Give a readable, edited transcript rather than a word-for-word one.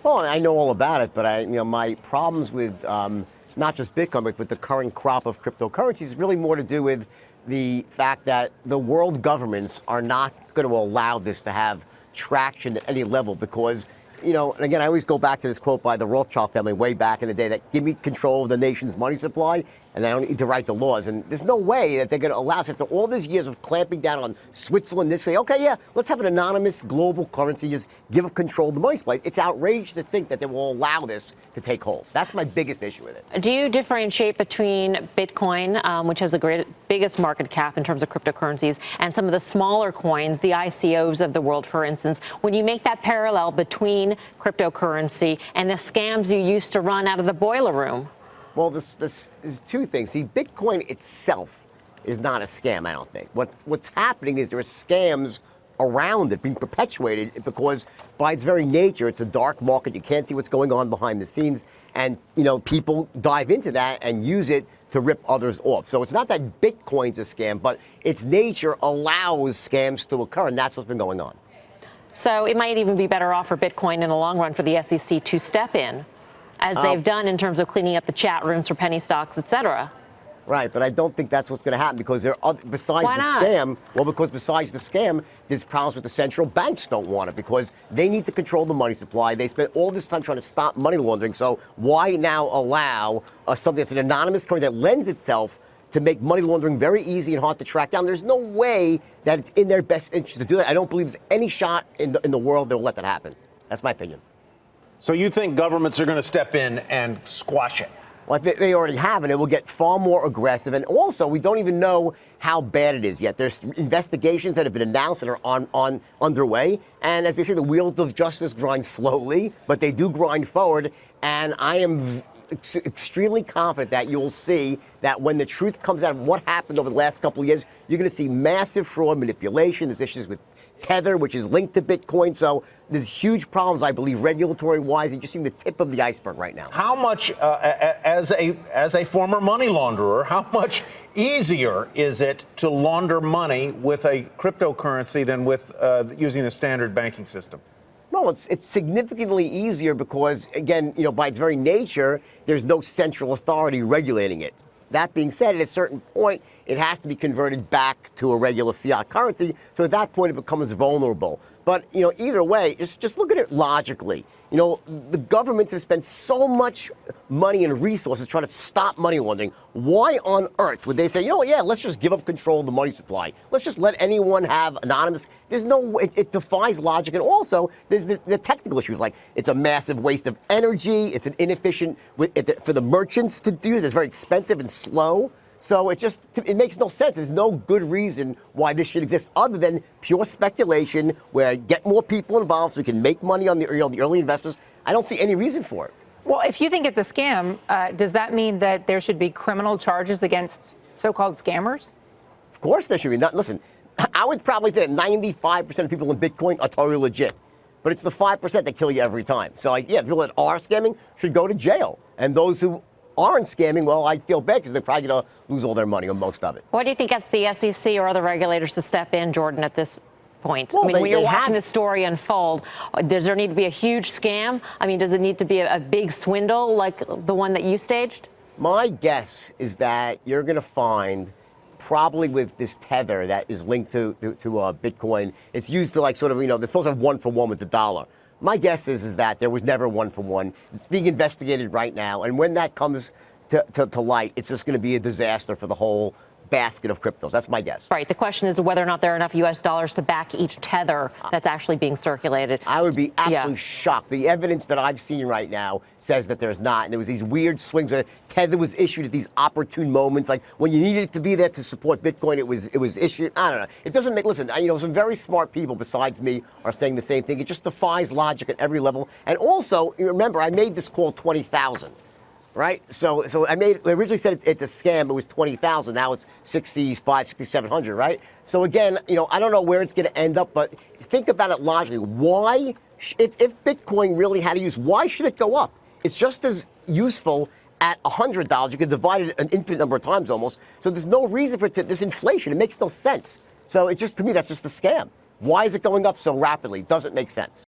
Well, I know all about it, but my problems with not just Bitcoin, but with the current crop of cryptocurrencies is really more to do with the fact that the world governments are not going to allow this to have traction at any level because, and again, I always go back to this quote by the Rothschild family way back in the day that give me control of the nation's money supply and I don't need to write the laws. And there's no way that they're going to allow us after all these years of clamping down on Switzerland. They say, okay, yeah, let's have an anonymous global currency, just give up control of the money supply. It's outrageous to think that they will allow this to take hold. That's my biggest issue with it. Do you differentiate between Bitcoin, which has the biggest market cap in terms of cryptocurrencies, and some of the smaller coins, the ICOs of the world, for instance, when you make that parallel between cryptocurrency and the scams you used to run out of the boiler room? Well, this is two things. See, Bitcoin itself is not a scam, I don't think. What's happening is there are scams around it being perpetuated because by its very nature, it's a dark market. You can't see what's going on behind the scenes. And, people dive into that and use it to rip others off. So it's not that Bitcoin's a scam, but its nature allows scams to occur. And that's what's been going on. So it might even be better off for Bitcoin in the long run for the SEC to step in, as they've done in terms of cleaning up the chat rooms for penny stocks, et cetera. Right, but I don't think that's what's going to happen because there are besides Why the not? scam. Well, because besides the scam, there's problems with the central banks don't want it because they need to control the money supply. They spent all this time trying to stop money laundering. So why now allow something that's an anonymous currency that lends itself to make money laundering very easy and hard to track down? There's no way that it's in their best interest to do that. I don't believe there's any shot in the world that will let that happen. That's my opinion. So you think governments are going to step in and squash it? Well, they already have, and it will get far more aggressive. And also, we don't even know how bad it is yet. There's investigations that have been announced and are underway. And as they say, the wheels of justice grind slowly, but they do grind forward. And I am extremely confident that you'll see that when the truth comes out of what happened over the last couple of years, you're going to see massive fraud, manipulation. There's issues with Tether, which is linked to Bitcoin. So there's huge problems, I believe, regulatory-wise, and just seeing the tip of the iceberg right now. How much, as a former money launderer, how much easier is it to launder money with a cryptocurrency than with using the standard banking system? No, it's significantly easier because, again, by its very nature, there's no central authority regulating it. That being said, at a certain point, it has to be converted back to a regular fiat currency. So at that point, it becomes vulnerable. But, either way, just look at it logically. The governments have spent so much money and resources trying to stop money laundering. Why on earth would they say, let's just give up control of the money supply. Let's just let anyone have anonymous. There's no, it defies logic. And also, there's the technical issues, like it's a massive waste of energy. It's an inefficient for the merchants to do it. It's very expensive and slow. So it makes no sense. There's no good reason why this should exist other than pure speculation where get more people involved so we can make money on the early investors. I don't see any reason for it. Well, if you think it's a scam, does that mean that there should be criminal charges against so-called scammers? Of course there should be. Listen, I would probably think 95% of people in Bitcoin are totally legit. But it's the 5% that kill you every time. So, people that are scamming should go to jail. And those who aren't scamming, well, I feel bad because they're probably going to lose all their money or most of it. What do you think gets the SEC or other regulators to step in, Jordan, at this point? Well, when you're watching this story unfold, does there need to be a huge scam? Does it need to be a big swindle like the one that you staged? My guess is that you're going to find probably with this Tether that is linked to Bitcoin, it's used to they're supposed to have 1-for-1 with the dollar. My guess is that there was never 1-for-1. It's being investigated right now. And when that comes to light, it's just going to be a disaster for the whole basket of cryptos. That's my guess. Right. The question is whether or not there are enough U.S. dollars to back each Tether that's actually being circulated. I would be absolutely shocked. The evidence that I've seen right now says that there's not. And there was these weird swings where Tether was issued at these opportune moments. Like when you needed it to be there to support Bitcoin, it was issued. I don't know. It doesn't make, listen, some very smart people besides me are saying the same thing. It just defies logic at every level. And also, remember, I made this call 20,000. Right? So I originally said it's a scam. It was 20,000. Now it's 6,700, right? So again, I don't know where it's going to end up, but think about it logically. Why, if Bitcoin really had to use, why should it go up? It's just as useful at $100. You could divide it an infinite number of times almost. So there's no reason for this inflation. It makes no sense. So to me, that's just a scam. Why is it going up so rapidly? Doesn't make sense.